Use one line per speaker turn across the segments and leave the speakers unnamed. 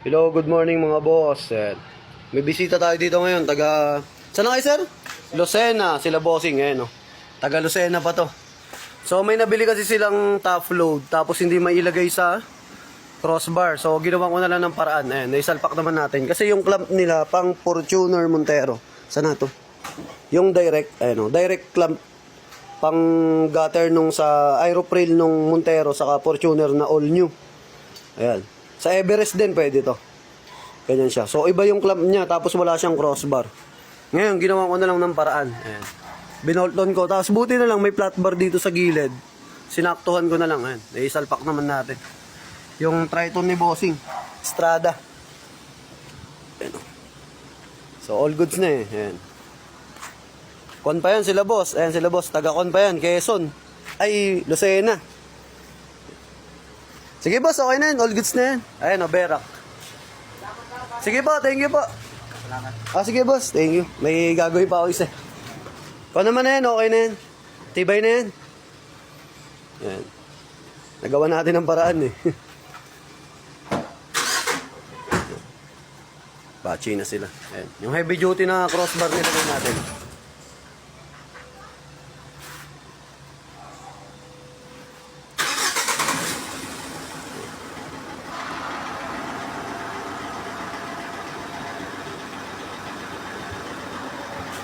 Hello, good morning mga boss. May bisita tayo dito ngayon, Saan na kayo, sir? Lucena, sila bossing, no? Taga Lucena pa to. So may nabili kasi silang top load, tapos hindi mailagay sa crossbar. So ginawa ko na lang ng paraan. Naisalpak naman natin. Kasi yung clamp nila, pang Fortuner Montero. Saan na to? Yung direct, direct clamp pang gutter nung sa Aeropril nung Montero, saka Fortuner na all new. Ayan. Sa Everest din pwede to. Ganyan siya. So iba yung clamp niya, tapos wala siyang crossbar. Ngayon, ginawa ko na lang ng paraan. Ayan. Binolton ko. Tapos buti na lang may flat bar dito sa gilid. Sinaktuhan ko na lang. Ayan. Naisalpak naman natin. Yung Triton ni Bossing. Strada. Ayan. So all goods na eh. Ayan. Kon pa yan sila boss. Ayan sila boss. Taga-kon pa yan. Quezon. Ay, Lucena. Sige boss, okay na yan. All goods na yan. Ayan o, Berak. Sige po, thank you po.
Salamat.
Sige boss, thank you. May gagawin pa ako isa. Kung naman na yan, okay na yan. Tibay na yan. Yan. Nagawa natin ang paraan eh. Bachi na sila. Ayan. Yung heavy duty na crossbar nilagay natin.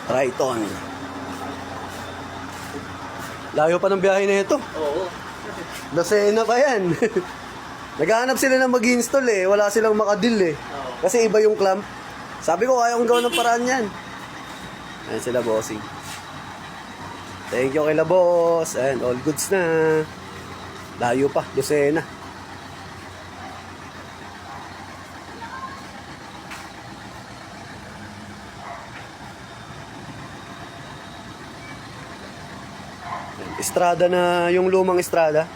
Triton. Layo pa ng biyahe na ito.
Oo.
Lucena pa yan. Naghahanap sila ng mag-install eh. Wala silang makadil eh. Kasi iba yung clamp. Sabi ko, kaya kong gawin ng paraan yan. Ayan sila bossing. Thank you kay la boss. And all goods na. Layo pa, Lucena. Estrada na, yung lumang Estrada.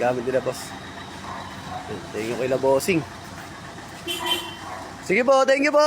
Gamit nila boss. Thank you kay la bossing. Sige po, thank you po.